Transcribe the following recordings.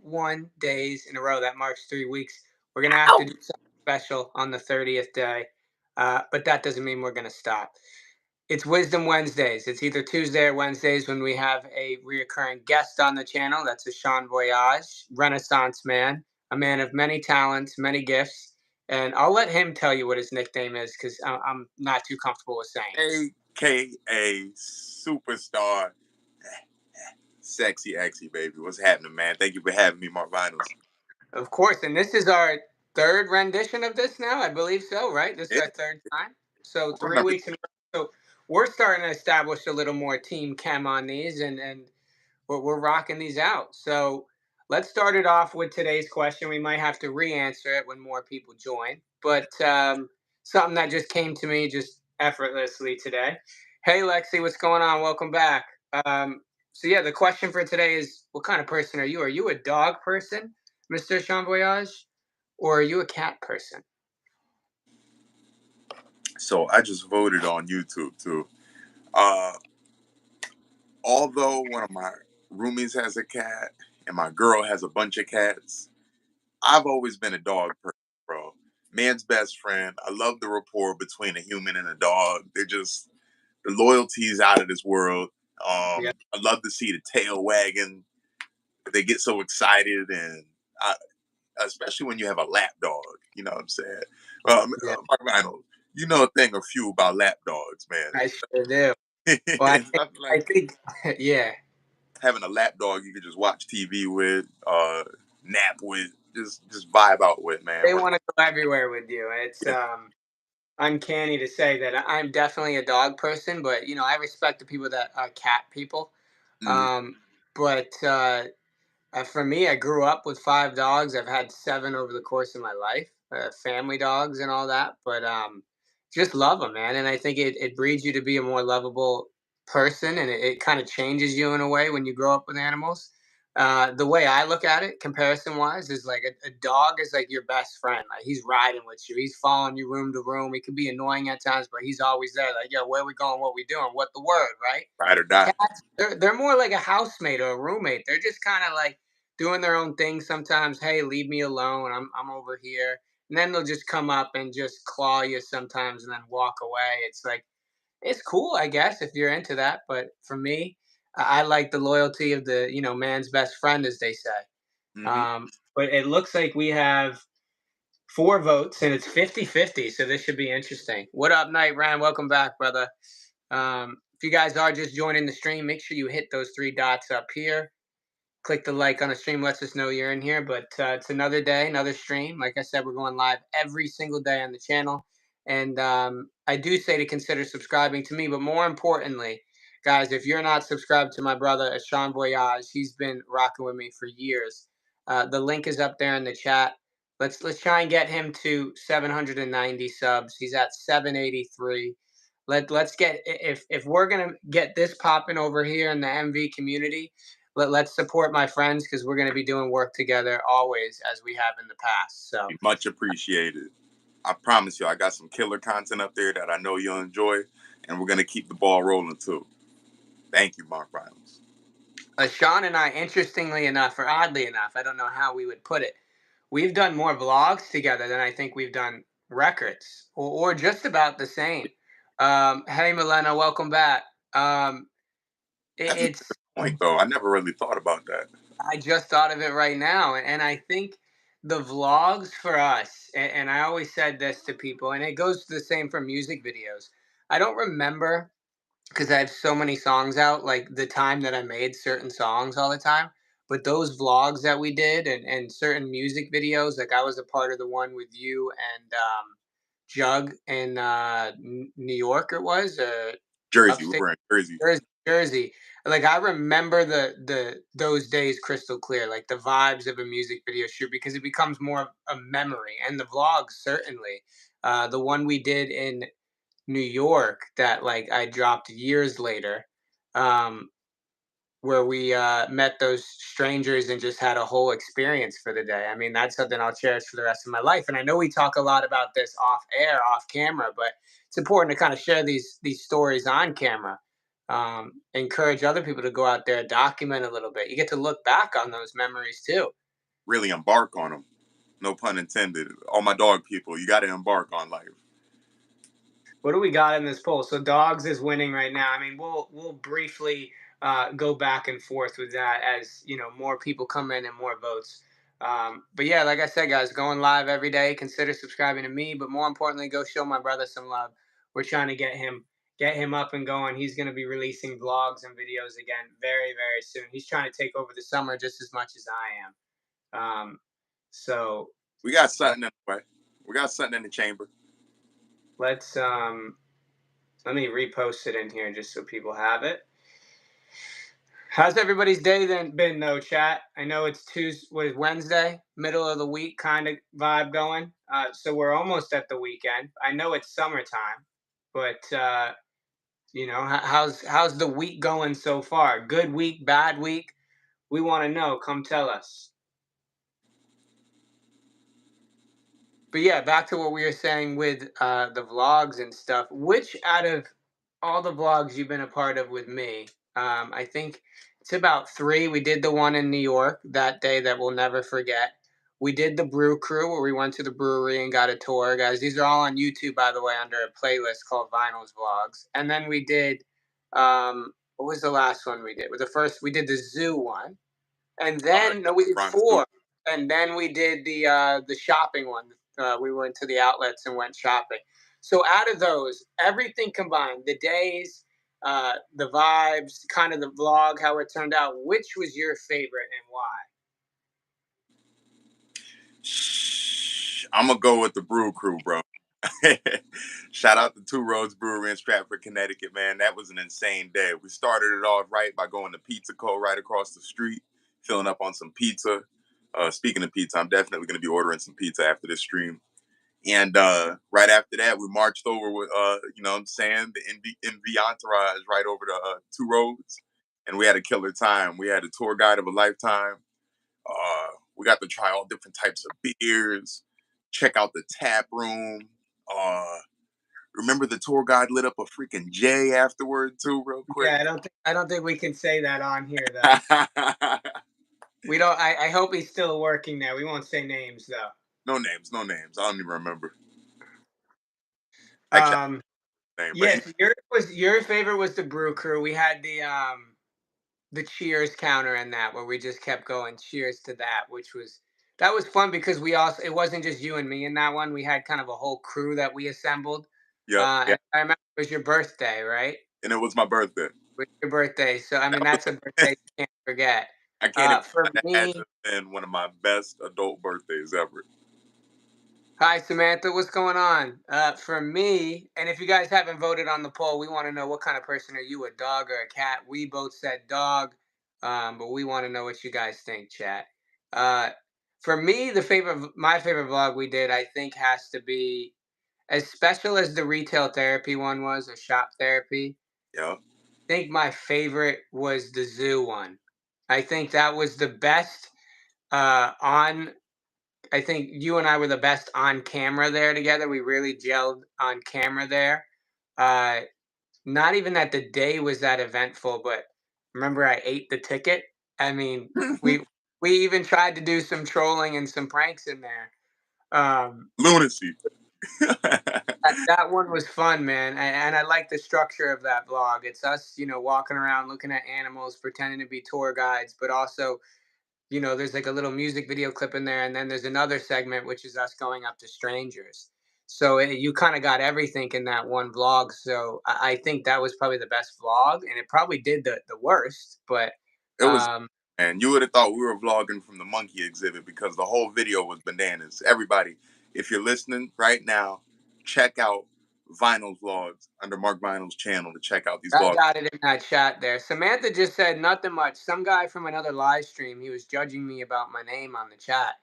31 days in a row. That marks 3 weeks. We're gonna have to do something special on the 30th day, but that doesn't mean we're gonna stop. It's Wisdom Wednesdays. It's either Tuesday or Wednesdays when we have a reoccurring guest on the channel. That's a Sean Voyage, Renaissance man, a man of many talents, many gifts. And I'll let him tell you what his nickname is because I'm not too comfortable with saying it. AKA superstar, sexy Axie baby. What's happening, man? Thank you for having me, Mark Vinyls. Of course. And this is our third rendition of this now. I believe so, right? This is Yeah, our third time. So I three remember. weeks in a row. So we're starting to establish a little more team chem on these and we're rocking these out. So let's start it off with today's question. We might have to re-answer it when more people join, but something that just came to me just effortlessly today. Hey, Lexi, what's going on? Welcome back. So yeah, the question for today is: what kind of person are you? Are you a dog person, Mr. Jean Voyage, or are you a cat person? So I just voted on YouTube too. Uh, although one of my roomies has a cat and my girl has a bunch of cats, I've always been a dog person, bro. Man's best friend. I love the rapport between a human and a dog. They're just the loyalty is out of this world. Yeah, I love to see the tail wagging. They get so excited, and I, especially when you have a lap dog. You know what I'm saying? yeah, Mark Reynolds, you know a thing or few about lap dogs, man. I sure do. Well, It's nothing I like think, yeah, having a lap dog you could just watch TV with, nap with, just vibe out with, man. they want to go everywhere with you. It's Yeah. uncanny to say that I'm definitely a dog person, but I respect the people that are cat people. Mhm. Um, but for me, I grew up with 5 dogs. I've had 7 over the course of my life, family dogs and all that. But just love them, man. And I think it breeds you to be a more lovable person, and it kind of changes you in a way when you grow up with animals. The way I look at it, comparison wise, is like a dog is like your best friend. Like he's riding with you, he's following you room to room. He can be annoying at times, but he's always there. Like, yo, where we going? What we doing? What the word? Right? Ride or die. Cats, they're more like a housemate or a roommate. They're just kind of like doing their own thing sometimes. Hey, leave me alone. I'm over here. And then they'll just come up and just claw you sometimes and then walk away. It's like it's cool, I guess, if you're into that. But for me, I like the loyalty of the man's best friend, as they say. Hmm. But it looks like we have 4 votes and it's 50-50. So this should be interesting. What up, Night Ryan? Welcome back, brother. If you guys are just joining the stream, make sure you hit those 3 dots up here. Click the like on the stream, lets us know you're in here. But it's another day, another stream. Like I said, we're going live every single day on the channel. And I do say to consider subscribing to me. But more importantly, guys, if you're not subscribed to my brother, Sean Voyage, he's been rocking with me for years. The link is up there in the chat. Let's try and get him to 790 subs. He's at 783. Let's get if we're gonna get this popping over here in the MV community, let's support my friends because we're gonna be doing work together always as we have in the past. So Much appreciated. I promise you, I got some killer content up there that I know you'll enjoy, and we're gonna keep the ball rolling too. Thank you, Mark Reynolds. Sean and I, interestingly enough, or oddly enough, I don't know how we would put it, we've done more vlogs together than I think we've done records, or just about the same. Hey, Milena, welcome back. That's a It's good point, though. I never really thought about that. I just thought of it right now, and I think the vlogs for us, and I always said this to people, and it goes the same for music videos. I don't remember because I have so many songs out, like the time that I made certain songs all the time. But those vlogs that we did and certain music videos, like I was a part of the one with you and Jug in New York, it was Jersey, upstate. we're in Jersey. Jersey. Like I remember the those days crystal clear, like the vibes of a music video shoot because it becomes more of a memory. And the vlogs certainly. The one we did in New York that like I dropped years later, um, where we met those strangers and just had a whole experience for the day. I mean, that's something I'll cherish for the rest of my life. And I know we talk a lot about this off air, off camera, but it's important to kind of share these stories on camera. Encourage other people to go out there, document a little bit. You get to look back on those memories too. really embark on them. No pun intended. All my dog people, you got to embark on life. What do we got in this poll? So dogs is winning right now. I mean, we'll briefly go back and forth with that as more people come in and more votes. But yeah, like I said, guys, going live every day. Consider subscribing to me, but more importantly, go show my brother some love. We're trying to get him up and going. He's going to be releasing vlogs and videos again very very soon. He's trying to take over the summer just as much as I am. So We got uh, something in the way. We got something in the chamber. let's let me repost it in here just so people have it. How's everybody's day then been though, chat? I know it's Tuesday, what is Wednesday, middle of the week kind of vibe going. So we're almost at the weekend. I know it's summertime, but how's the week going so far? Good week, bad week? We want to know. Come tell us. But yeah, back to what we were saying with the vlogs and stuff. Which out of all the vlogs you've been a part of with me, I think it's about three. We did the one in New York that day that we'll never forget. We did the brew crew where we went to the brewery and got a tour, guys. These are all on YouTube, by the way, under a playlist called Vinyls Vlogs. And then we did, what was the last one we did? With the first, we did the zoo one, and then no, we did Prime Stew. four, and then we did the shopping one. We went to the outlets and went shopping. So out of those, everything combined, the days, the vibes, kind of the vlog, how it turned out. Which was your favorite and why? I'm gonna go with the Brew Crew, bro. Shout out to Two Roads Brewery in Stratford, Connecticut, man. That was an insane day. We started it off right by going to Pizza Co. right across the street, filling up on some pizza. Speaking of pizza, I'm definitely going to be ordering some pizza after this stream. And right after that, we marched over with, what I'm saying, the NV entourage right over to Two Roads. And we had a killer time. We had a tour guide of a lifetime. We got to try all different types of beers, check out the tap room. Uh, Remember the tour guide lit up a freaking J afterward too, real quick. Yeah, I don't think we can say that on here though. We don't. I hope he's still working there. We won't say names though. No names, no names. I don't even remember. Actually, Um, I don't name, but yes, your favorite was the brew crew. We had the cheers counter in that where we just kept going cheers to that, which was that was fun because we also it wasn't just you and me in that one. We had kind of a whole crew that we assembled. yep, yeah. And I remember it was your birthday, right? It And it was my birthday. was your birthday. So I mean That that's a birthday you can't forget. I can't even. For That had to me, have been one of my best adult birthdays ever. hi Samantha, what's going on? For me, and if you guys haven't voted on the poll, we want to know what kind of person are you, a dog or a cat? We both said dog, but we want to know what you guys think, chat. Uh, for me, my favorite vlog we did, I think, has to be as special as the retail therapy one was, or shop therapy. Yeah. I think my favorite was the zoo one. I think that was the best on I think you and I were the best on camera there together. We really gelled on camera there. Uh, Not even that the day was that eventful, but remember I ate the ticket. I mean, we we even tried to do some trolling and some pranks in there. Um, Lunacy. that one was fun, man, and I like the structure of that vlog. It's us, walking around looking at animals, pretending to be tour guides, but also there's like a little music video clip in there, and then there's another segment which is us going up to strangers. So you kind of got everything in that one vlog. So I think that was probably the best vlog, and it probably did the worst. But It was, um, and you would have thought we were vlogging from the monkey exhibit because the whole video was bananas. Everybody, if you're listening right now, check out Vinyl Vlogs under Mark Vinyl's channel to check out these I vlogs. got it in that chat there. Samantha just said nothing much. Some guy from another live stream, he was judging me about my name on the chat.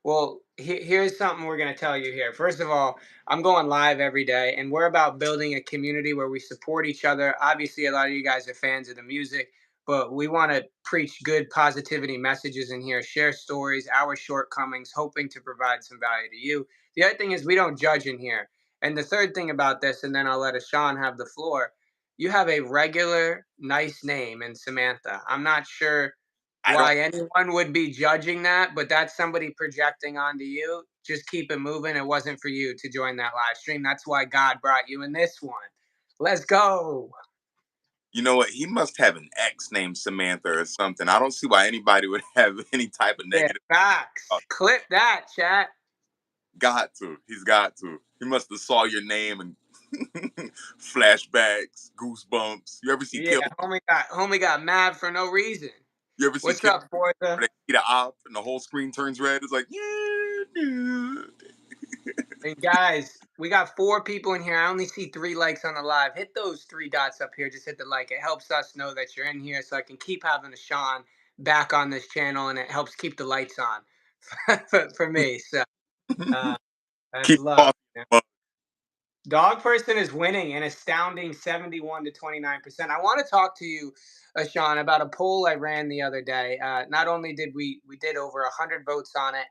Well, here's something we're going to tell you here. First of all, I'm going live every day, and we're about building a community where we support each other. Obviously, a lot of you guys are fans of the music, but we want to preach good positivity messages in here, share stories, our shortcomings, hoping to provide some value to you. The other thing is, we don't judge in here. And the third thing about this, and then I'll let Ashawn have the floor. You have a regular, nice name in Samantha. I'm not sure I don't. why anyone would be judging that, but that's somebody projecting onto you. Just keep it moving. It wasn't for you to join that live stream. That's why God brought you in this one. Let's go. You know what? He must have an ex named Samantha or something. I don't see why anybody would have any type of Yeah, negative. facts. Clip that, chat. Got to. He's got to. He must have saw your name and flashbacks, goosebumps. You ever see Yeah, Kill? homie got mad for no reason. You ever see What's Kill? up, Forza? Where they see the op and the whole screen turns red. It's like, yeah, dude. And guys, we got 4 people in here. I only see 3 likes on the live. Hit those 3 dots up here. Just hit the like. It helps us know that you're in here, so I can keep having a Sean back on this channel, and it helps keep the lights on for me. So uh, that's Keep love. off. Dog person is winning an astounding 71 to 29%. I want to talk to you, Sean, about a poll I ran the other day. Not only did we did over 100 votes on it,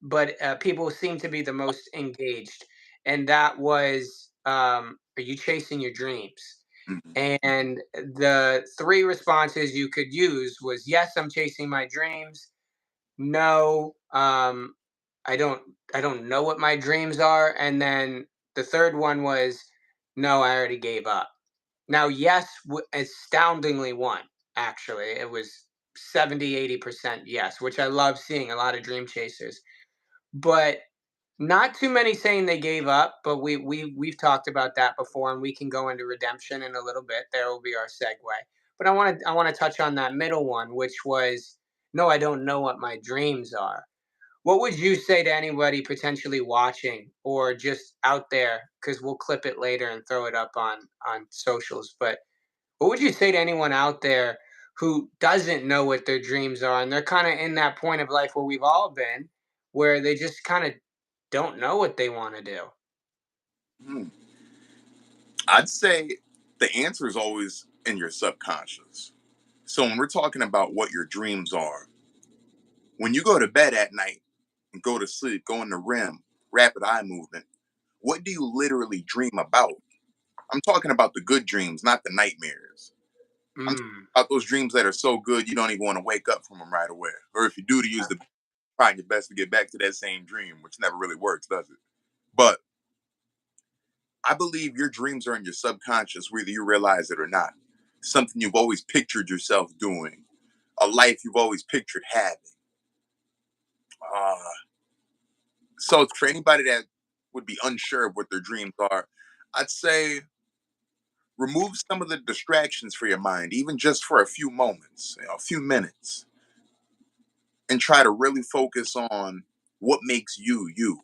but people seem to be the most engaged, and that was, "Are you chasing your dreams?" Mhm. And the 3 responses you could use was, "Yes, I'm chasing my dreams." No, I don't know what my dreams are. And then the third one was, no, I already gave up. Now, yes, astoundingly won. Actually, it was 70-80% yes, which I love seeing, a lot of dream chasers, but not too many saying they gave up. But we've talked about that before, and we can go into redemption in a little bit. There will be our segue. But I want to touch on that middle one, which was, no, I don't know what my dreams are. What would you say to anybody potentially watching or just out there? Because we'll clip it later and throw it up on socials. But what would you say to anyone out there who doesn't know what their dreams are, and they're kind of in that point of life where we've all been, where they just kind of don't know what they want to do? Hmm. I'd say the answer is always in your subconscious. So when we're talking about what your dreams are, when you go to bed at night and go to sleep, go into REM, rapid eye movement, what do you literally dream about? I'm talking about the good dreams, not the nightmares. I'm talking Mm, about those dreams that are so good you don't even want to wake up from them right away. Or if you do, to use the trying your best to get back to that same dream, which never really works, does it? But I believe your dreams are in your subconscious, whether you realize it or not. Something you've always pictured yourself doing, a life you've always pictured having. Uh, so for anybody that would be unsure of what their dreams are, I'd say remove some of the distractions for your mind, even just for a few moments, a few minutes, and try to really focus on what makes you you.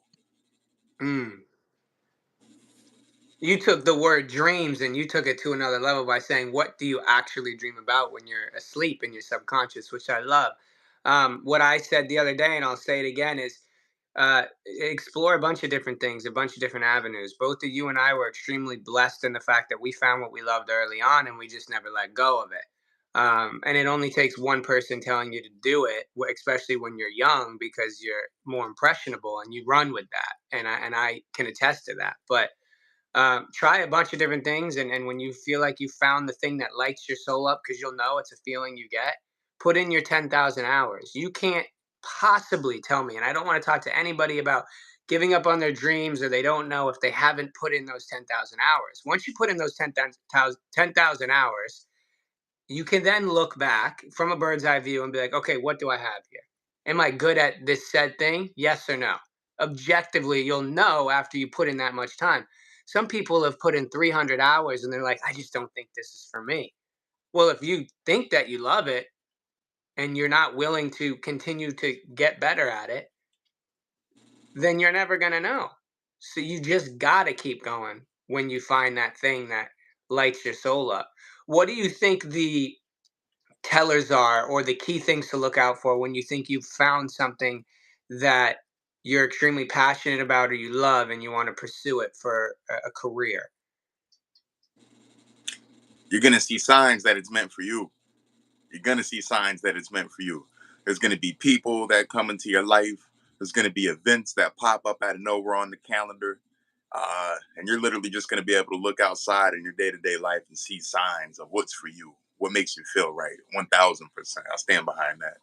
mm. You took the word dreams and you took it to another level by saying, what do you actually dream about when you're asleep in your subconscious, which I love. What I said the other day, and I'll say it again, is explore a bunch of different things, a bunch of different avenues. Both of you and I were extremely blessed in the fact that we found what we loved early on and we just never let go of it. And it only takes one person telling you to do it, especially when you're young, because you're more impressionable and you run with that. And I can attest to that. But try a bunch of different things, and when you feel like you found the thing that lights your soul up, because you'll know it's a feeling you get, put in your 10,000 hours. You can't possibly tell me, and I don't want to talk to anybody about giving up on their dreams, or they don't know if they haven't put in those 10,000 hours. Once you put in those 10,000 hours, you can then look back from a bird's eye view and be like, okay, what do I have here? Am I good at this said thing? Yes or no? Objectively, you'll know after you put in that much time. Some people have put in 300 hours and they're like, I just don't think this is for me. Well, if you think that you love it and you're not willing to continue to get better at it, then you're never going to know. So you just got to keep going when you find that thing that lights your soul up. What do you think the tellers are, or the key things to look out for when you think you've found something that you're extremely passionate about or you love and you want to pursue it for a career? You're going to see signs that it's meant for you. You're going to see signs that it's meant for you. There's going to be people that come into your life. There's going to be events that pop up out of nowhere on the calendar. And you're literally just going to be able to look outside in your day to day life and see signs of what's for you, what makes you feel right. 1000%. I stand behind that.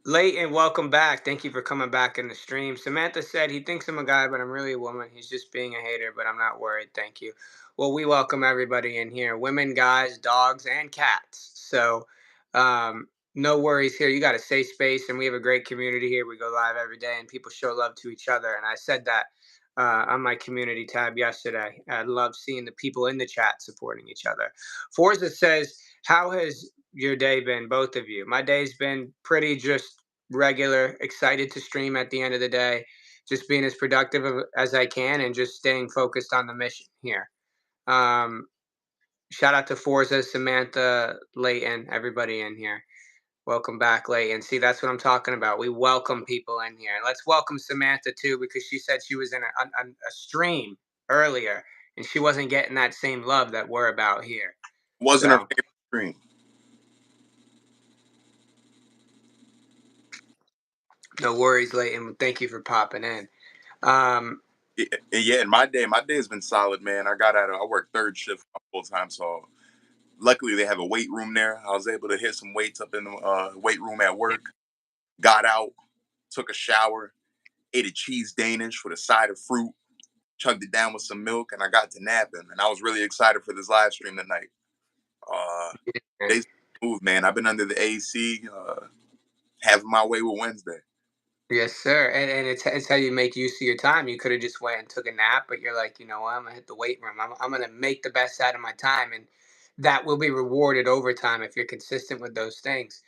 Leighton, welcome back. Thank you for coming back in the stream. Samantha said he thinks I'm a guy, but I'm really a woman. He's just being a hater, but I'm not worried. Thank you. Well, we welcome everybody in here, women, guys, dogs, and cats. So, no worries here. You got a safe space, and we have a great community here. We go live every day, and people show love to each other. And I said that on my community tab yesterday. I love seeing the people in the chat supporting each other. Forza says, how has your day been, both of you? My day's been pretty just regular, excited to stream at the end of the day, just being as productive as I can and just staying focused on the mission here. Um, Shout out to Forza, Samantha, Leighton, everybody in here. Welcome back, Leighton. See, that's what I'm talking about. We welcome people in here. Let's welcome Samantha too, because she said she was in a stream earlier and she wasn't getting that same love that we're about here. Wasn't her So favorite stream. no worries, Leighton. Thank you for popping in. Um, Yeah, and my day has been solid, man. I work third shift full time, so luckily they have a weight room there. I was able to hit some weights up in the weight room at work. Got out, took a shower, ate a cheese Danish with a side of fruit, chugged it down with some milk, and I got to napping. And I was really excited for this live stream tonight. Uh, and Today's move, man. I've been under the AC, having my way with Wednesday. yes, sir. And it's how you make use of your time. You could have just went and took a nap, but you're like, you know what? I'm gonna hit the weight room. I'm gonna make the best out of my time, and that will be rewarded over time if you're consistent with those things.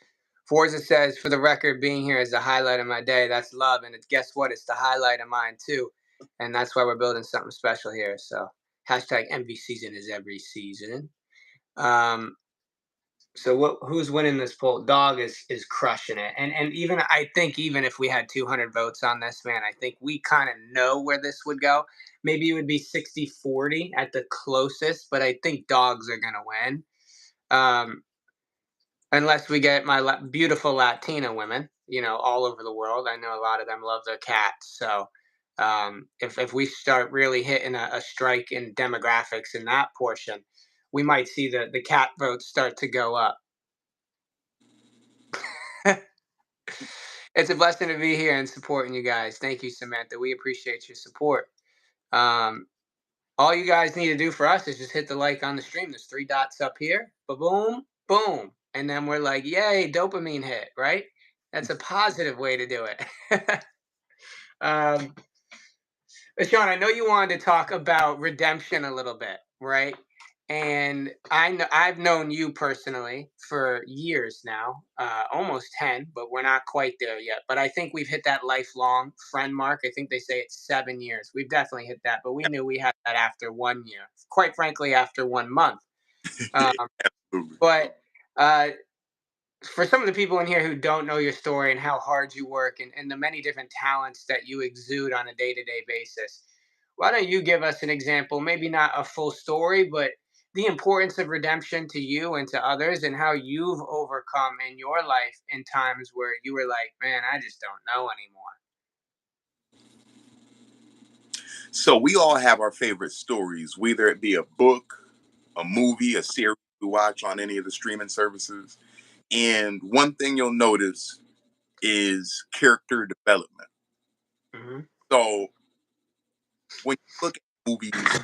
Forza says, for the record, being here is the highlight of my day. That's love, and it's guess what? It's the highlight of mine too, and that's why we're building something special here. So hashtag envy season is every season. Um, so who's winning this poll? Dog is crushing it. And even I think even if we had 200 votes on this, man, I think we kind of know where this would go. Maybe it would be 60-40 at the closest, but I think dogs are going to win. Um, unless we get my beautiful Latina women, all over the world. I know a lot of them love their cats. So if we start really hitting a strike in demographics in that portion, we might see the cat votes start to go up. It's a blessing to be here and supporting you guys. Thank you, Samantha. We appreciate your support. Um, all you guys need to do for us is just hit the like on the stream. There's three dots up here. Boom, boom. And then we're like, yay, dopamine hit, right? That's a positive way to do it. um, Sean, I know you wanted to talk about redemption a little bit, right? And I know I've known you personally for years now, almost 10, but we're not quite there yet. But I think we've hit that lifelong friend mark. I think they say it's 7 years. We've definitely hit that, but we knew we had that after 1 year. Quite frankly, after 1 month. Um, Absolutely. but for some of the people in here who don't know your story and how hard you work and the many different talents that you exude on a day-to-day basis, why don't you give us an example, maybe not a full story, but the importance of redemption to you and to others and how you've overcome in your life in times where you were like, man, I just don't know anymore. So we all have our favorite stories, whether it be a book, a movie, a series we watch on any of the streaming services. And one thing you'll notice is character development. Hmm. So when you look at movies,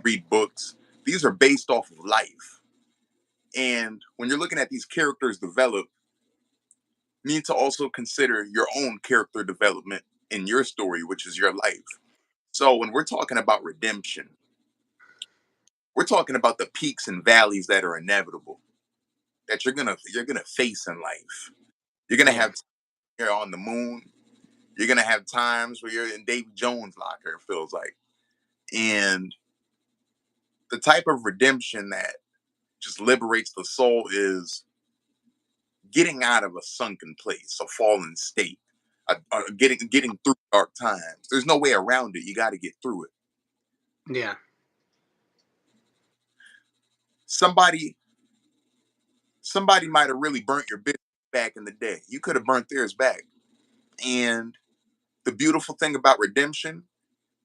read books, these are based off of life. And when you're looking at these characters develop, you need to also consider your own character development in your story, which is your life. So when we're talking about redemption, we're talking about the peaks and valleys that are inevitable, that you're gonna face in life. You're gonna Yeah. have you're on the moon. You're gonna have times where you're in Davy Jones' locker. It feels like, and the type of redemption that just liberates the soul is getting out of a sunken place, a fallen state, getting through dark times. There's no way around it. You got to get through it. Yeah. Somebody somebody might have really burnt your business back in the day. You could have burnt theirs back. And the beautiful thing about redemption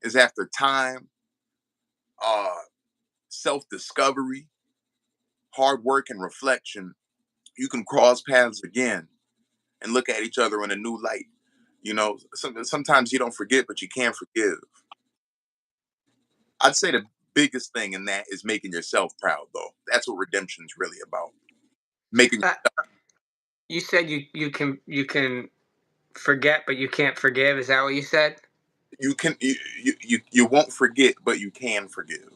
is after time, uh, self discovery, hard work, and reflection, you can cross paths again and look at each other in a new light. Sometimes you don't forget, but you can forgive. I'd say the biggest thing in that is making yourself proud, though. That's what redemption's really about. Making Uh, you said you can forget, but you can't forgive. Is that what you said? you won't forget, but you can forgive.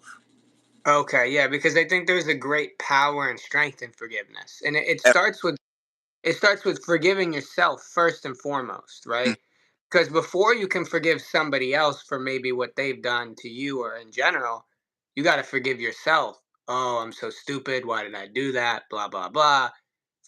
Okay, yeah, because I think there's a great power and strength in forgiveness, and it Eh, starts with forgiving yourself first and foremost, mm, right? Because before you can forgive somebody else for maybe what they've done to you or in general, you got to forgive yourself. Oh, I'm so stupid. Why did I do that? Blah blah blah.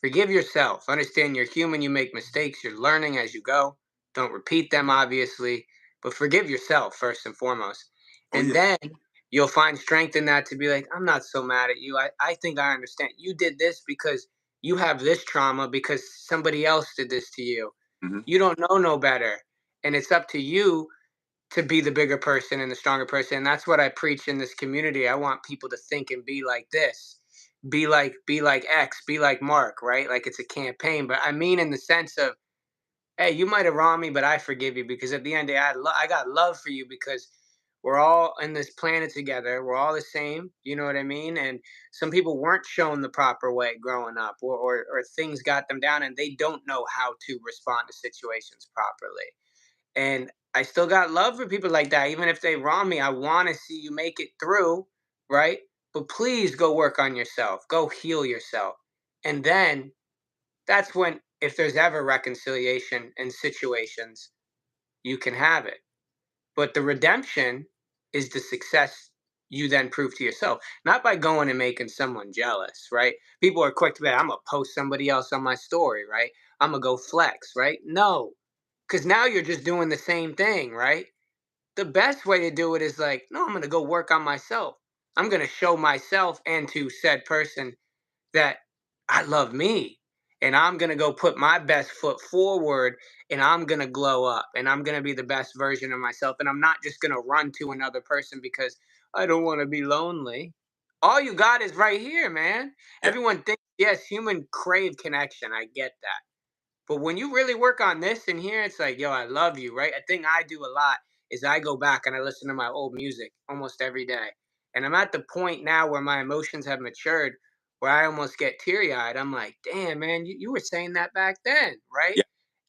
Forgive yourself. Understand you're human. You make mistakes. You're learning as you go. Don't repeat them, obviously, but forgive yourself first and foremost. Oh And yeah. then you'll find strength in that to be like, I'm not so mad at you. I think I understand. You did this because you have this trauma because somebody else did this to you. Hmm. You don't know no better. And it's up to you to be the bigger person and the stronger person. And that's what I preach in this community. I want people to think and be like this. Be like X, be like Mark, right? Like it's a campaign. But I mean in the sense of, hey, you might have wronged me, but I forgive you because at the end of the day, I got love for you because we're all in this planet together. We're all the same. You know what I mean? And some people weren't shown the proper way growing up, or things got them down and they don't know how to respond to situations properly. And I still got love for people like that. Even if they wrong me, I want to see you make it through, right? But please go work on yourself. Go heal yourself. And then that's when, if there's ever reconciliation in situations, you can have it. But the redemption is the success you then prove to yourself, not by going and making someone jealous, right? People are quick to be, I'm going to post somebody else on my story, right? I'm going to go flex, right? No, because now you're just doing the same thing, right? The best way to do it is like, no, I'm going to go work on myself. I'm going to show myself and to said person that I love me. And I'm going to go put my best foot forward and I'm going to glow up and I'm going to be the best version of myself. And I'm not just going to run to another person because I don't want to be lonely. All you got is right here, man. Yeah. Everyone thinks, yes, human crave connection. I get that. But when you really work on this in here, it's like, yo, I love you, right? A thing I do a lot is I go back and I listen to my old music almost every day. And I'm at the point now where my emotions have matured where I almost get teary eyed. I'm like, damn, man, you were saying that back then, right? Yeah.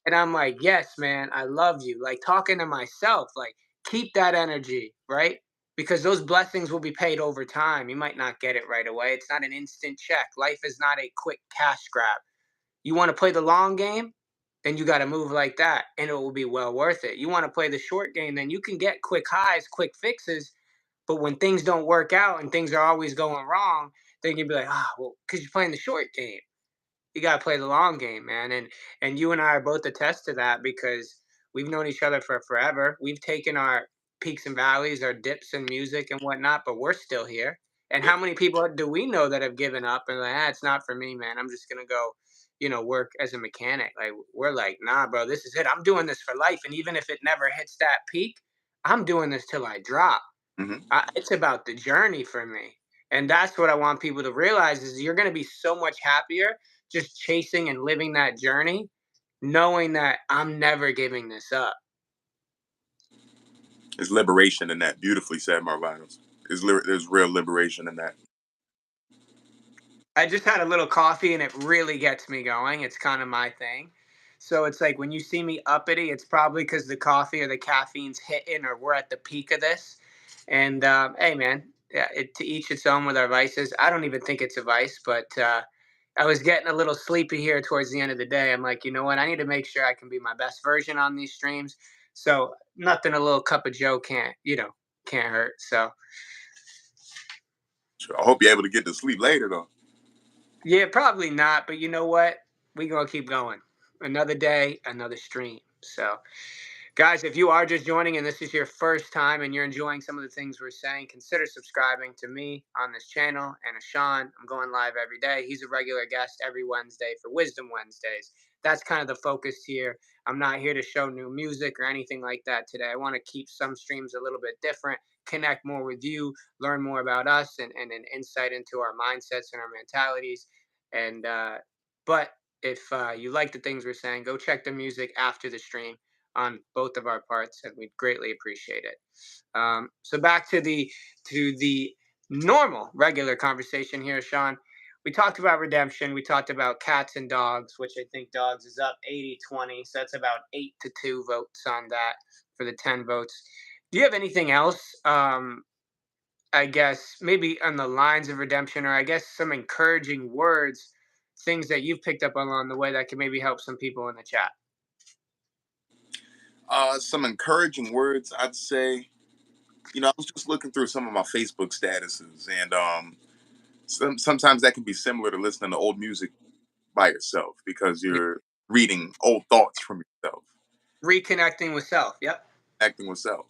And I'm like, yes, man, I love you. Like talking to myself, like, keep that energy, right? Because those blessings will be paid over time. You might not get it right away. It's not an instant check. Life is not a quick cash grab. You want to play the long game? Then you got to move like that and it will be well worth it. You want to play the short game, then you can get quick highs, quick fixes. But when things don't work out and things are always going wrong, then you'll be like, ah, well, because you're playing the short game. You got to play the long game, man. And you and I are both attest to that because we've known each other for forever. We've taken our peaks and valleys, our dips in music and whatnot, but we're still here. And Yeah. how many people do we know that have given up and like, ah, it's not for me, man. I'm just gonna go, work as a mechanic. Like we're like, nah, bro, this is it. I'm doing this for life, and even if it never hits that peak, I'm doing this till I drop. Hmm. It's about the journey for me. And that's what I want people to realize is you're going to be so much happier just chasing and living that journey, knowing that I'm never giving this up. There's liberation in that. Beautifully said, Marvinos. There's real liberation in that. I just had a little coffee and it really gets me going. It's kind of my thing. So it's like when you see me uppity, it's probably because the coffee or the caffeine's hitting or we're at the peak of this. And hey, man, yeah, to each its own with our vices. I don't even think it's a vice, but I was getting a little sleepy here towards the end of the day. I'm like, you know what? I need to make sure I can be my best version on these streams. So nothing a little cup of Joe can't hurt. So Sure. I hope you're able to get to sleep later, though. yeah, probably not. But you know what? We gonna keep going. Another day, another stream. So guys, if you are just joining and this is your first time and you're enjoying some of the things we're saying, consider subscribing to me on this channel and Ashawn. I'm going live every day. He's a regular guest every Wednesday for Wisdom Wednesdays. That's kind of the focus here. I'm not here to show new music or anything like that today. I want to keep some streams a little bit different, connect more with you, learn more about us, and an insight into our mindsets and our mentalities. And, but if you like the things we're saying, go check the music after the stream on both of our parts, and we'd greatly appreciate it. So back to the normal, regular conversation here, Sean. We talked about redemption. We talked about cats and dogs, which I think dogs is up 80-20. So that's about 8-2 votes on that for the 10 votes. Do you have anything else? I guess maybe on the lines of redemption, or I guess some encouraging words, things that you've picked up along the way that can maybe help some people in the chat. Some encouraging words, I'd say. I was just looking through some of my Facebook statuses, and sometimes that can be similar to listening to old music by yourself because Yeah. you're reading old thoughts from yourself, Reconnecting with self. Yep. acting with self.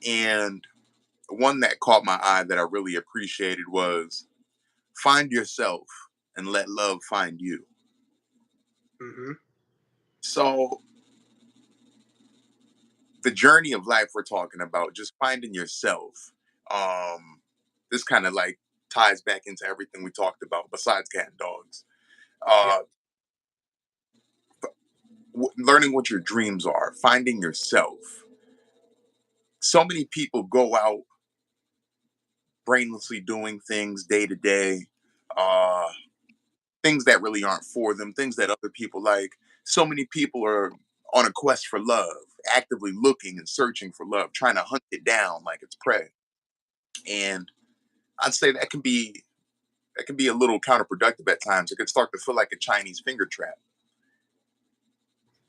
And one that caught my eye that I really appreciated was find yourself and let love find you. Hmm. So the journey of life we're talking about, just finding yourself. Um, this kind of like ties back into everything we talked about besides cat and dogs. Yep. Uh, Learning what your dreams are, finding yourself. So many people go out brainlessly doing things day to day, uh, things that really aren't for them, things that other people like. So many people are on a quest for love, actively looking and searching for love, trying to hunt it down like it's prey. And I'd say that can be a little counterproductive at times. It can start to feel like a Chinese finger trap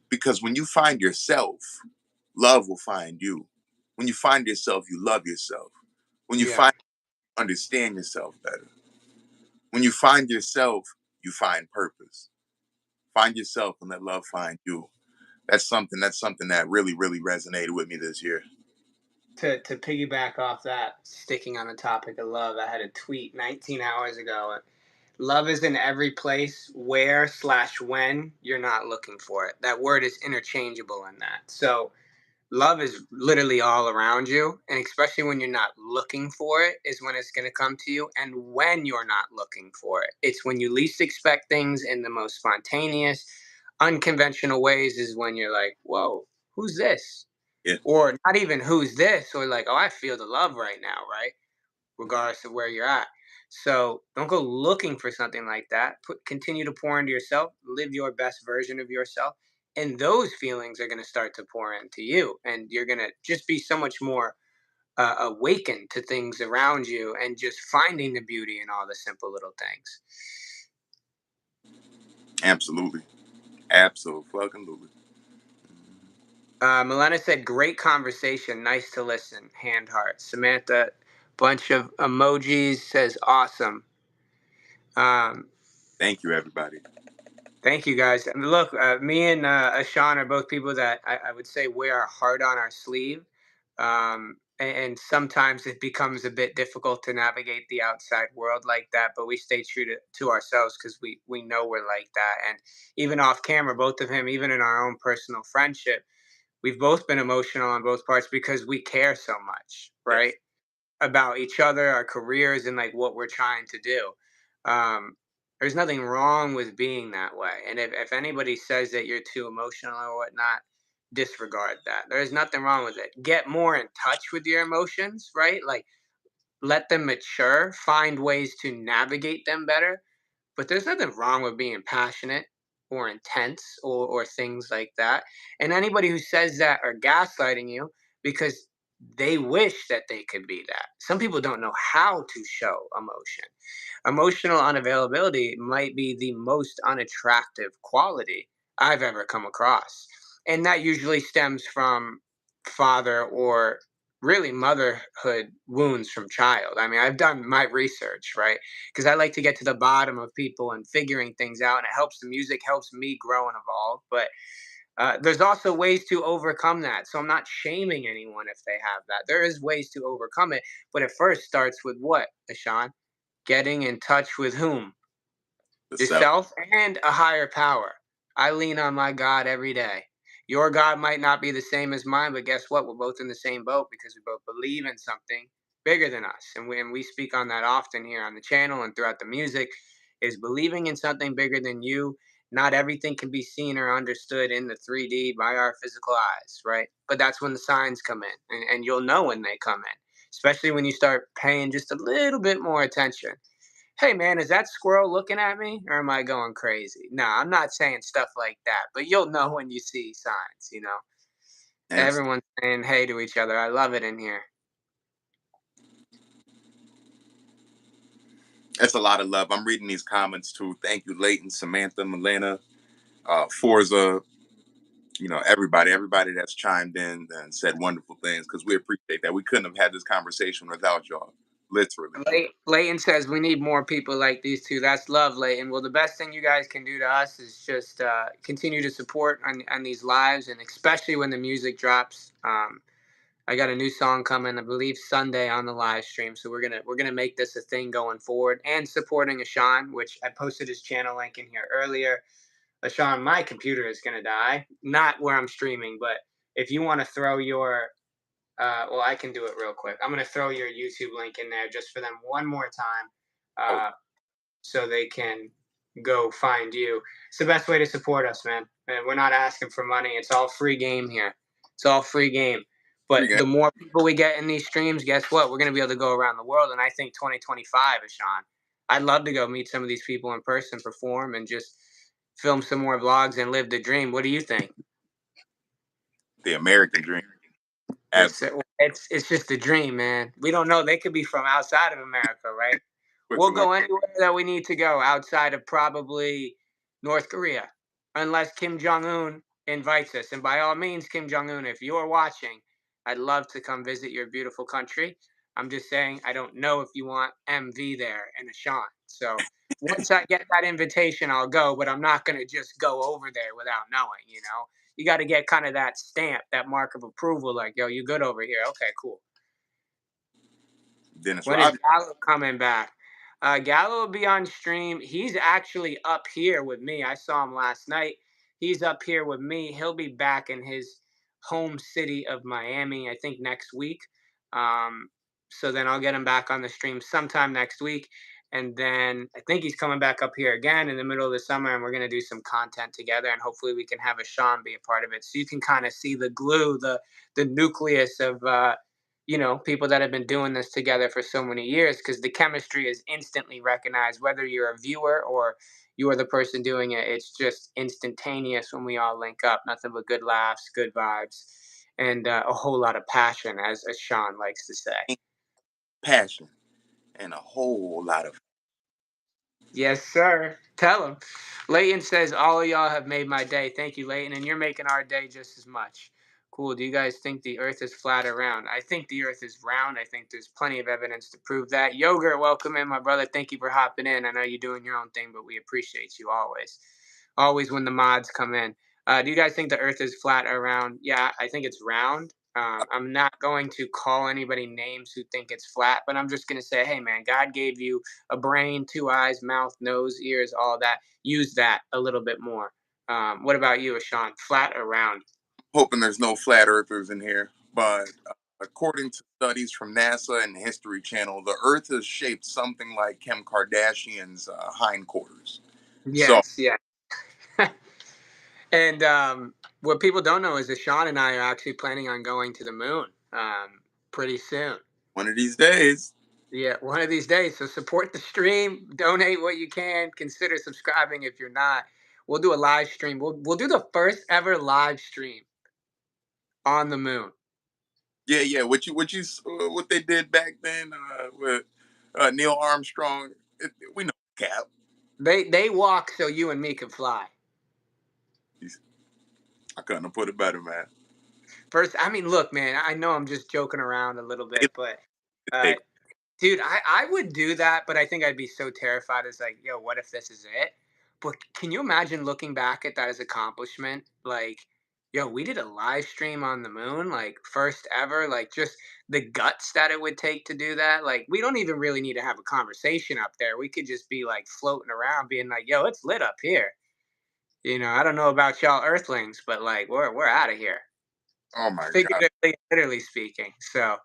because when you find yourself, love will find you. When you find yourself, you love yourself. When you Yeah. find understand yourself better. When you find yourself, you find purpose. Find yourself and let love find you. That's something that really resonated with me this year. To piggyback off that, sticking on the topic of love, I had a tweet 19 hours ago. Love is in every place where/when you're not looking for it. That word is interchangeable in that. So love is literally all around you, and especially when you're not looking for it is when it's going to come to you. And when you're not looking for it, it's when you least expect things in the most spontaneous, unconventional ways is when you're like, whoa, who's this? Yeah, Or not even who's this, or like, oh, I feel the love right now, right? Regardless of where you're at. So don't go looking for something like that. Continue to pour into yourself, live your best version of yourself, and those feelings are going to start to pour into you, and you're going to just be so much more awakened to things around you, and just finding the beauty in all the simple little things. absolutely, absolutely. Milena said, "Great conversation, nice to listen." Hand heart. Samantha, bunch of emojis, says, "Awesome." Um, Thank you, everybody. Thank you, guys. I mean, look, me and Ashan are both people that I would say wear our heart on our sleeve. And sometimes it becomes a bit difficult to navigate the outside world like that, but we stay true to ourselves because we know we're like that. And even off camera, both of him, even in our own personal friendship, we've both been emotional on both parts because we care so much, right? Yes, About each other, our careers, and like what we're trying to do. Um, there's nothing wrong with being that way. And if anybody says that you're too emotional or whatnot, disregard that. There's nothing wrong with it. Get more in touch with your emotions, right? Like let them mature, find ways to navigate them better, but there's nothing wrong with being passionate or intense or things like that. And anybody who says that are gaslighting you because they wish that they could be that. Some people don't know how to show emotion. Emotional unavailability might be the most unattractive quality I've ever come across. And that usually stems from father or really motherhood wounds from child. I mean, I've done my research, right? Because I like to get to the bottom of people and figuring things out, and it helps the music, helps me grow and evolve. But there's also ways to overcome that. So I'm not shaming anyone if they have that. There is ways to overcome it, but it first starts with what, Ashan? Getting in touch with whom? the self. Yourself and a higher power. I lean on my God every day. Your God might not be the same as mine, but guess what? We're both in the same boat because we both believe in something bigger than us. And we speak on that often here on the channel and throughout the music is believing in something bigger than you not everything can be seen or understood in the 3D by our physical eyes, right? But that's when the signs come in, and you'll know when they come in, especially when you start paying just a little bit more attention. Hey man, is that squirrel looking at me or am I going crazy? No, I'm not saying stuff like that, but you'll know when you see signs, you know. And Everyone's saying hey to each other. I love it in here. it's a lot of love. I'm reading these comments too. Thank you, Leighton, Samantha, Milena, Forza, everybody that's chimed in and said wonderful things because we appreciate that. We couldn't have had this conversation without y'all, literally. Leighton says we need more people like these two. That's love, Leighton. Well, the best thing you guys can do to us is just continue to support on these lives, and especially when the music drops. I got a new song coming, I believe Sunday on the live stream. So we're gonna make this a thing going forward, and supporting Ashan, which I posted his channel link in here earlier. Ashan, my computer is gonna die, not where I'm streaming, but if you want to throw your well, I can do it real quick. I'm gonna throw your YouTube link in there just for them one more time, Oh, so they can go find you. It's the best way to support us, man. And we're not asking for money. It's all free game here. It's all free game. But free the more people we get in these streams, guess what? We're gonna be able to go around the world. And I think 2025 is Sean. I'd love to go meet some of these people in person, perform, and just film some more vlogs and live the dream. What do you think? the American dream. Yes, Absolutely. it's just a dream, man. We don't know. They could be from outside of America, right? With We'll the one go anywhere that we need to go outside of probably North Korea, unless Kim Jong Un invites us. And by all means, Kim Jong Un, if you're watching, I'd love to come visit your beautiful country. I'm just saying, I don't know if you want MV there and Ashan. So once I get that invitation, I'll go, but I'm not going to just go over there without knowing, you know? You got to get kind of that stamp, that mark of approval, like, yo, you good over here. Okay, cool. Dennis When is Rodman. Gallo coming back? Gallo will be on stream. He's actually up here with me. I saw him last night. He's up here with me. He'll be back in his home city of Miami, I think next week. So then I'll get him back on the stream sometime next week. And then I think he's coming back up here again in the middle of the summer, and we're going to do some content together. And hopefully, we can have a Sean be a part of it. So you can kind of see the glue, the nucleus of people that have been doing this together for so many years, because the chemistry is instantly recognized, whether you're a viewer or you're the person doing it. It's just instantaneous when we all link up. Nothing but good laughs, good vibes, and a whole lot of passion, as Sean likes to say. Passion and a whole lot of. Yes, sir. Tell him. Leighton says, all of y'all have made my day. Thank you, Leighton. And you're making our day just as much. Cool. Do you guys think the earth is flat or round? I think the earth is round. I think there's plenty of evidence to prove that. Yogurt, welcome in, my brother. Thank you for hopping in. I know you're doing your own thing, but we appreciate you always. Always when the mods come in. Do you guys think the earth is flat or round? Yeah, I think it's round. I'm not going to call anybody names who think it's flat, but I'm just going to say, hey, man, God gave you a brain, two eyes, mouth, nose, ears, all that. Use that a little bit more. What about you, Ashan? Flat or round? Hoping there's no flat earthers in here, but according to studies from NASA and the History Channel, the Earth is shaped something like Kim Kardashian's hindquarters. So Yes, yeah. And what people don't know is Ashan and I are actually planning on going to the moon pretty soon. one of these days, Yeah, one of these days. So support the stream, donate what you can, consider subscribing if you're not. We'll do a live stream. We'll do the first ever live stream on the moon. yeah, what they did back then with Neil Armstrong, we know Cap. They walk so you and me can fly. I couldn't have put it better, man. First, I mean, look, man, I know I'm just joking around a little They bit, but uh, take dude, I would do that, but I think I'd be so terrified. As like, yo, what if this is it? But can you imagine looking back at that as accomplishment? Like, yo, we did a live stream on the moon, like first ever. Like, just the guts that it would take to do that. Like, we don't even really need to have a conversation up there. We could just be like floating around, being like, yo, it's lit up here. I don't know about y'all Earthlings, but like, we're out of here, Oh my God, figuratively, literally speaking. So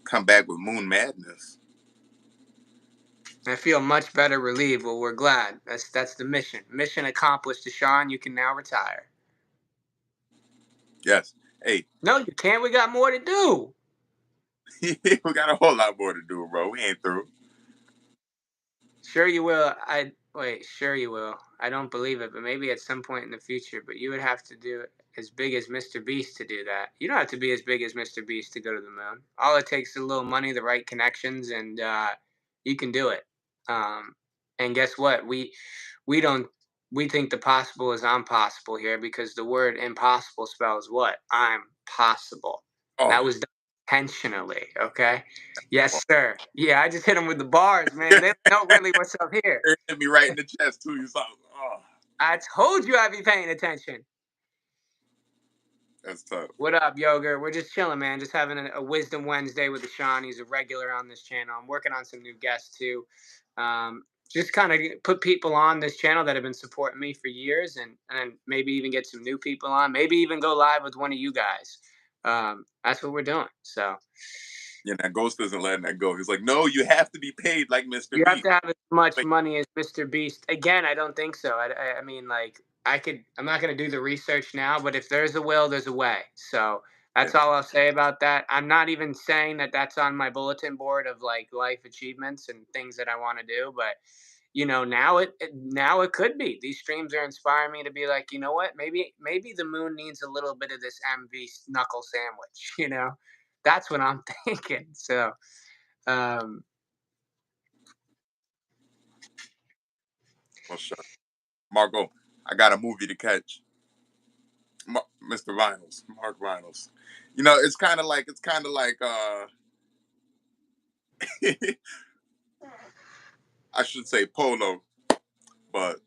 come back with Moon Madness. I feel much better relieved. Well, we're glad. That's the mission. Mission accomplished, Deshaun. You can now retire. Yes. Hey, No, you can't. We got more to do. we got a whole lot more to do, bro. We ain't through. Sure you will. I wait. Sure you will. I don't believe it, but maybe at some point in the future. But you would have to do it as big as Mr. Beast to do that. You don't have to be as big as Mr. Beast to go to the moon. All it takes is a little money, the right connections, and you can do it. Um, and guess what? We don't we think the possible is impossible here because the word impossible spells what? I'm possible. Oh, That was done intentionally. Okay. Yes, sir. Yeah, I just hit him with the bars, man. They know really what's up here. it hit me right in the chest too. You saw? Oh, I told you I'd be paying attention. that's tough. What up, Yogurt? We're just chilling, man. Just having a Wisdom Wednesday with Sean. He's a regular on this channel. I'm working on some new guests too. Just kind of put people on this channel that have been supporting me for years, and maybe even get some new people on. Maybe even go live with one of you guys. That's what we're doing. So Yeah, that ghost isn't letting that go. He's like, no, you have to be paid like Mr. you have Beast. to have as much Like, money as Mr. Beast. Again, I don't think so. I mean, like, I could. I'm not going to do the research now, but if there's a will, there's a way. So yeah, that's all I'll say about that. I'm not even saying that that's on my bulletin board of like life achievements and things that I want to do. But now it could be. These streams are inspiring me to be like, you know what? Maybe the moon needs a little bit of this MV knuckle sandwich. That's what I'm thinking. So. Um, well, sure. Marco, I got a movie to catch. Mr. Vinyls, Mark Vinyls. It's kind of like I should say polo, but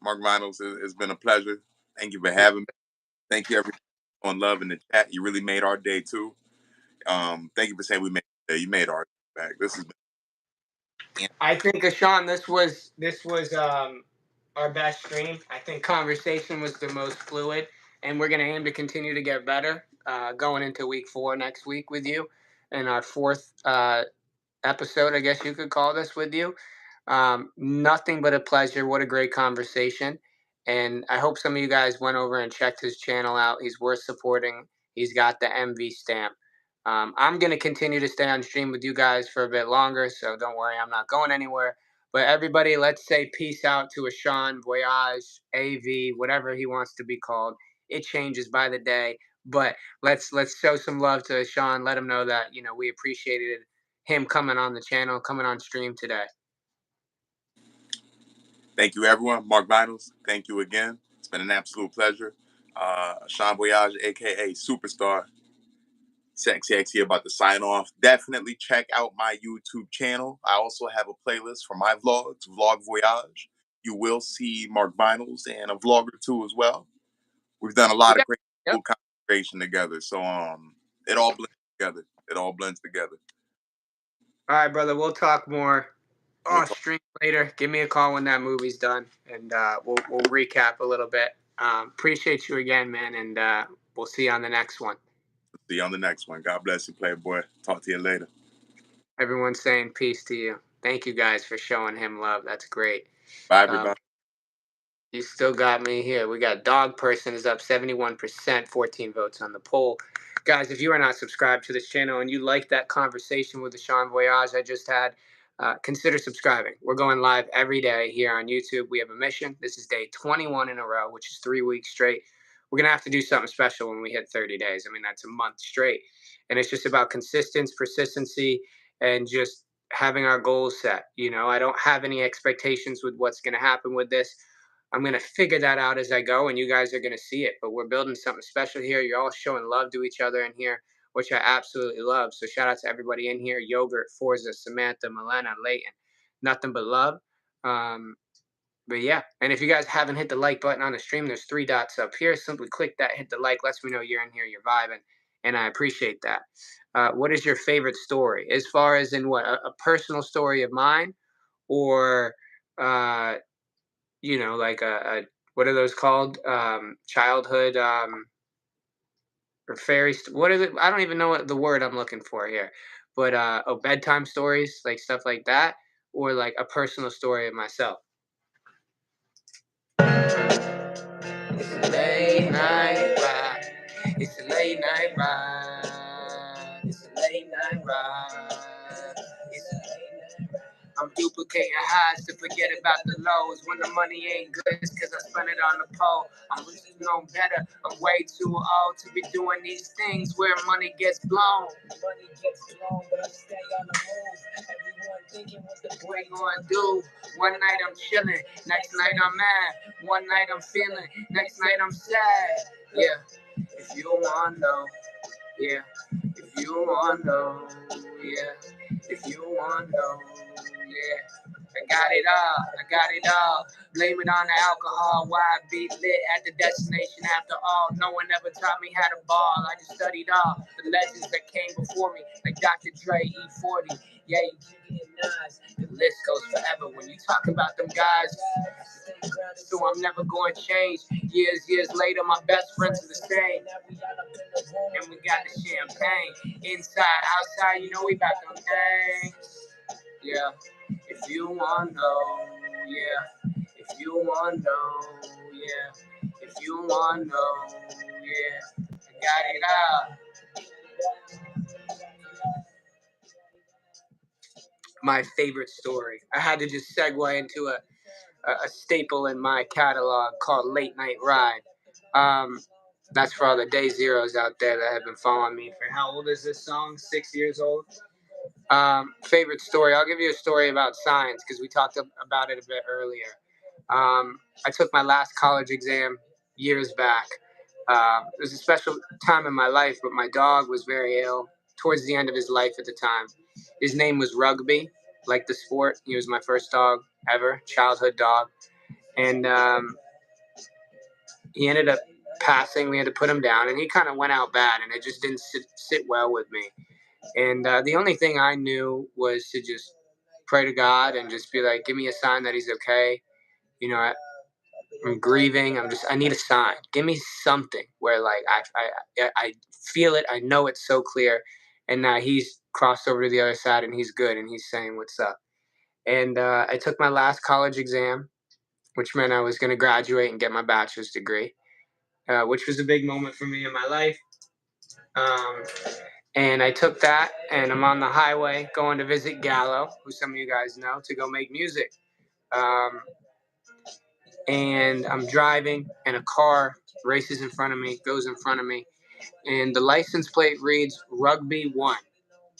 Mark Vinyls, it's been a pleasure. Thank you for having me. Thank you everyone on love in the chat. You really made our day too. Thank you for saying we made you made our day back. This has been I think, Sean, this was our best stream. I think conversation was the most fluid, and we're gonna aim to continue to get better going into week 4 next week with you, and our fourth episode, I guess you could call this with you. Nothing but a pleasure. What a great conversation. And I hope some of you guys went over and checked his channel out. He's worth supporting. He's got the MV stamp. I'm going to continue to stay on stream with you guys for a bit longer. So don't worry, I'm not going anywhere. But everybody, let's say peace out to Ashan, Voyage, AV, whatever he wants to be called. It changes by the day. But let's show some love to Sean. Let him know that we appreciated him coming on the channel, coming on stream today. thank you everyone. Mark Vinyls, thank you again. It's been an absolute pleasure. Sean Voyage, aka Superstar. Sexy X here about to sign off. Definitely check out my YouTube channel. I also have a playlist for my vlogs, Vlog Voyage. You will see Mark Vinyls and a vlog or two as well. We've done a lot of Yeah. great Yep. cool conversation together. So it all blends together. It all blends together. All right, brother. We'll talk more We'll off talk. stream later. Give me a call when that movie's done, and we'll recap a little bit. Appreciate you again, man, and we'll see you on the next one. See you on the next one. God bless you, Playboy. Talk to you later. Everyone's saying peace to you. Thank you guys for showing him love. That's great. Bye, Um, everybody. You still got me here. We got Dog Person is up 71%, 14 votes on the poll. Guys, if you are not subscribed to this channel and you like that conversation with the Sean Voyage I just had, consider subscribing. We're going live every day here on YouTube. We have a mission. This is day 21 in a row, which is 3 weeks straight. We're going to have to do something special when we hit 30 days. I mean, that's a month straight. And it's just about consistency, persistency, and just having our goals set. I don't have any expectations with what's going to happen with this. I'm going to figure that out as I go, and you guys are going to see it. But we're building something special here. You're all showing love to each other in here, which I absolutely love. So shout out to everybody in here: Yogurt, Forza, Samantha, Milena, Leighton. Nothing but love. Um, but yeah, and if you guys haven't hit the like button on the stream, there's 3 dots up here. Simply click that, hit the like, lets me know you're in here, you're vibing, and I appreciate that. What is your favorite story? As far as in what a personal story of mine, or uh, like a what are those called? Childhood or what is it? I don't even know what the word I'm looking for here. But bedtime stories, like stuff like that, or like a personal story of myself. It's a late night ride. It's a late night ride. It's a late night ride. It's a late night ride. I'm duplicating highs to forget about the lows. When the money ain't good, it's cause I spent it on the pole. I'm just known better. I'm way too old to be doing these things where money gets blown. Money gets blown, but I stay on the move. Everyone thinking what the boy gonna do. One night I'm chilling, next night I'm mad. One night I'm feeling, next night I'm sad. Yeah, if you wanna know, yeah. If you wanna know, yeah. If you wanna know, yeah. I got it all, I got it all. Blame it on the alcohol, why I be lit at the destination after all. No one ever taught me how to ball, I just studied all the legends that came before me, like Dr. Dre, E40, yeah, you get Nas. The list goes forever when you talk about them guys. So I'm never going to change. Years later, my best friends are the same. And we got the champagne. Inside, outside, you know we about them things. Yeah. If you want to know, yeah. If you want to know, yeah. If you want to know, yeah. I got it out. My favorite story. I had to just segue into a staple in my catalog called Late Night Ride. That's for all the day zeros out there that have been following me for how old is this song? 6 years old. Favorite story. I'll give you a story about science because we talked about it a bit earlier. I took my last college exam years back. It was a special time in my life, but my dog was very ill towards the end of his life at the time. His name was Rugby, like the sport. He was my first dog ever, childhood dog. And he ended up passing. We had to put him down, and he kind of went out bad, and it just didn't sit well with me. And the only thing I knew was to just pray to God and just be like, give me a sign that he's okay. You know, I'm grieving. I need a sign. Give me something where like I feel it. I know it's so clear, and that he's crossed over to the other side and he's good and he's saying what's up. And I took my last college exam, which meant I was going to graduate and get my bachelor's degree, which was a big moment for me in my life. And I took that, and I'm on the highway going to visit Gallo, who some of you guys know, to go make music. And I'm driving, and a car races in front of me, goes in front of me, and the license plate reads Rugby 1,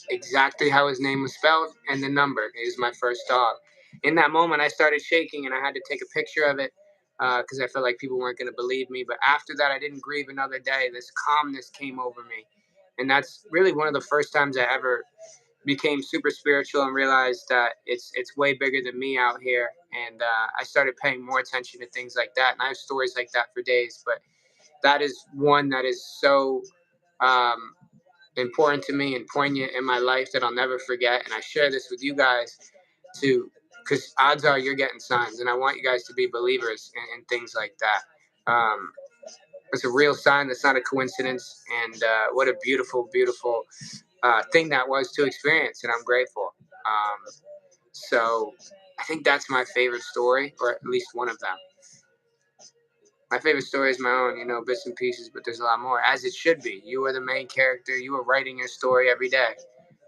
exactly how his name was spelled, and the number is my first dog. In that moment, I started shaking, and I had to take a picture of it because I felt like people weren't going to believe me. But after that, I didn't grieve another day. This calmness came over me. And that's really one of the first times I ever became super spiritual and realized that it's way bigger than me out here. And I started paying more attention to things like that. And I have stories like that for days. But that is one that is so important to me and poignant in my life that I'll never forget. And I share this with you guys too, because odds are you're getting signs. And I want you guys to be believers in things like that. It's a real sign. That's not a coincidence. And what a beautiful, beautiful thing that was to experience. And I'm grateful. So I think that's my favorite story, or at least one of them. My favorite story is my own, bits and pieces, but there's a lot more, as it should be. You are the main character. You are writing your story every day.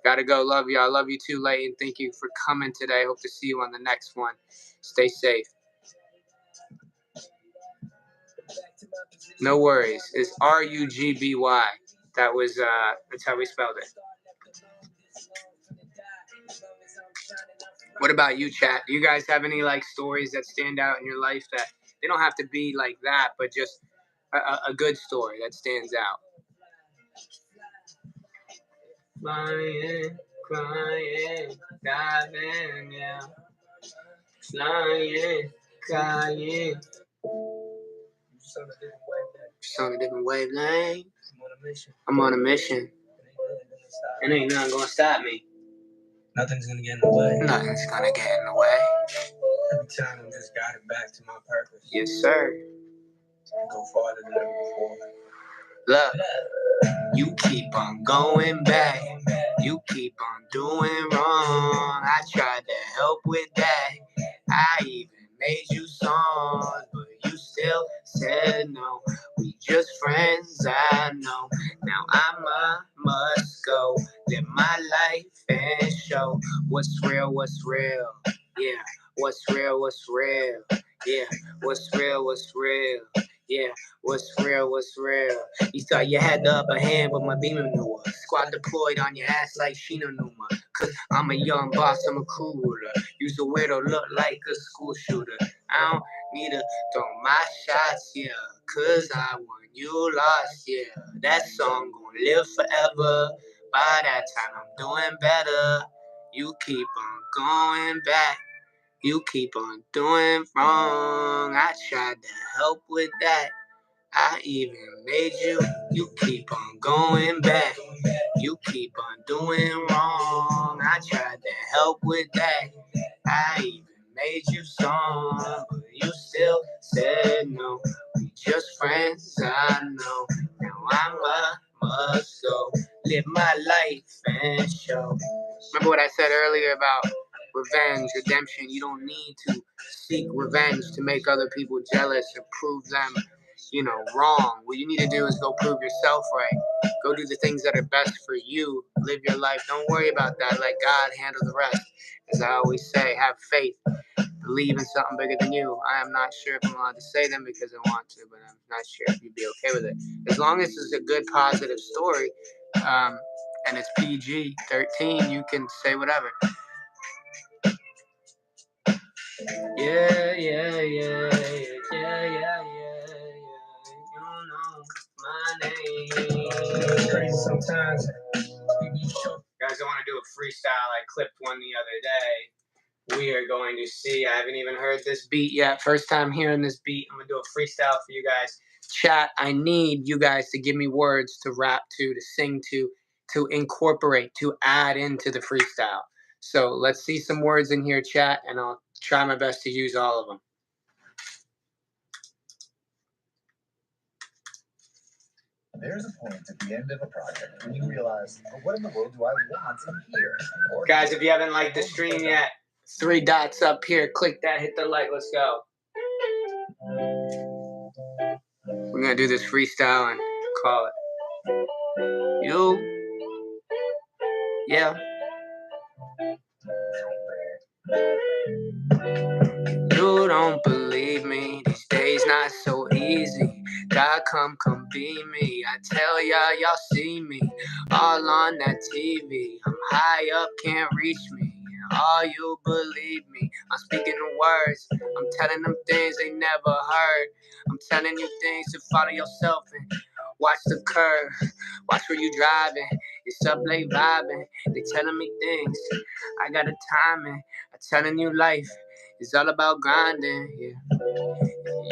Gotta go. Love you. I love you too, Leighton. Thank you for coming today. Hope to see you on the next one. Stay safe. No worries. It's Rugby. That's how we spelled it. What about you, chat? Do you guys have any stories that stand out in your life that they don't have to be like that, but just a good story that stands out? Flying, crying, diving, yeah. Flying, crying. Just on a different wavelength. I'm on a mission. And ain't nothing gonna stop me. Nothing's gonna get in the way. Nothing's gonna get in the way. Every time I'm just guided back to my purpose. Yes, sir. Go farther than ever before. Look, you keep on going back. You keep on doing wrong. I tried to help with that. I even made you songs, but you still said no. We just friends, I know. Now I must go, live my life and show what's real, what's real. Yeah, what's real, what's real. Yeah, what's real, what's real. Yeah, what's real, what's real. You thought you had the upper hand, but my beamer knew her. Squad deployed on your ass like Sheena Numa. Cause I'm a young boss, I'm a cool ruler. Use a weirdo, look like a school shooter. I don't need to throw my shots, yeah. Cause I won, you lost, yeah. That song gon' live forever. By that time, I'm doing better. You keep on going back. You keep on doing wrong. I tried to help with that. I even made you. You keep on going back. You keep on doing wrong. I tried to help with that. I even made you song, but you still said no. We just friends, I know. Now I must go live my life and show. Remember what I said earlier about revenge, redemption? You don't need to seek revenge to make other people jealous or prove them, wrong. What you need to do is go prove yourself right. Go do the things that are best for you. Live your life. Don't worry about that. Let God handle the rest. As I always say, have faith. Believe in something bigger than you. I am not sure if I'm allowed to say them because I want to, but I'm not sure if you'd be okay with it. As long as it's a good, positive story, and it's PG-13, you can say whatever. Yeah. You know my name. It's crazy sometimes. Guys, I want to do a freestyle. I clipped one the other day. We are going to see. I haven't even heard this beat yet. First time hearing this beat. I'm going to do a freestyle for you guys. Chat, I need you guys to give me words to rap to sing to incorporate, to add into the freestyle. So let's see some words in here, chat, and I'll try my best to use all of them. There's a point at the end of a project when you realize, what in the world do I want in here? Guys, if you haven't liked the stream yet, 3 dots up here. Click that, hit the like. Let's go. We're going to do this freestyle and call it. Yeah. You don't believe me, these days not so easy. God come be me. I tell y'all see me all on that TV. I'm high up, can't reach me. And all you believe me. I'm speaking the words. I'm telling them things they never heard. I'm telling you things to follow yourself and watch the curve. Watch where you driving. It's up late vibing. They telling me things. I got a timing. I'm telling you life. It's all about grinding, yeah.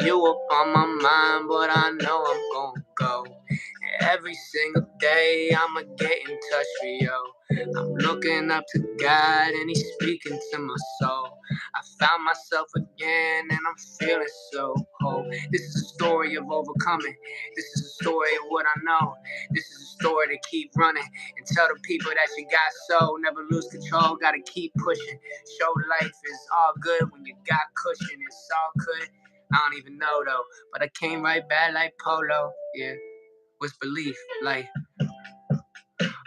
You up on my mind, but I know I'm gon' go. And every single day, I'ma get in touch with you. I'm looking up to God, and He's speaking to my soul. I found myself again, and I'm feeling so whole. This is a story of overcoming. This is a story of what I know. This is a story to keep running and tell the people that you got soul. Never lose control, gotta keep pushing. Show life is all good when you got cushion. It's all good. I don't even know though, but I came right back like Polo. Yeah, with belief, like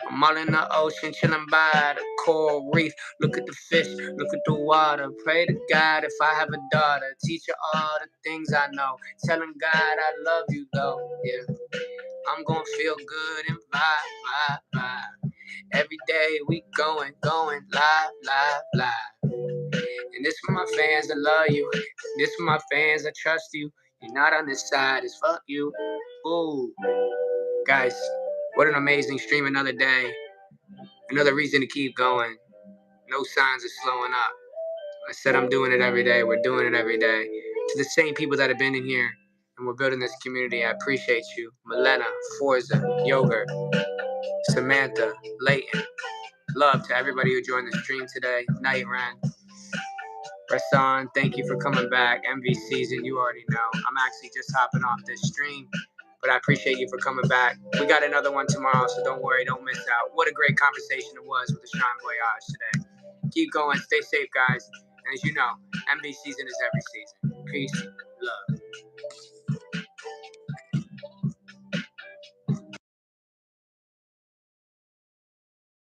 I'm all in the ocean, chilling by the coral reef. Look at the fish, look at the water. Pray to God if I have a daughter. Teach her all the things I know. Telling God I love you though. Yeah, I'm gonna feel good and vibe. Every day we going live. And this for my fans that love you. This for my fans that trust you. You're not on this side, it's fuck you. Ooh. Guys, what an amazing stream. Another day. Another reason to keep going. No signs of slowing up. I said I'm doing it every day. We're doing it every day. To the same people that have been in here and we're building this community, I appreciate you. Milena, Forza, Yogurt, Samantha, Layton. Love to everybody who joined the stream today. Night Ran. Rasan, thank you for coming back. MV season, you already know. I'm actually just hopping off this stream. But I appreciate you for coming back. We got another one tomorrow, so don't worry, don't miss out. What a great conversation it was with the Sean Voyage today. Keep going, stay safe, guys. And as you know, MB season is every season. Peace, love.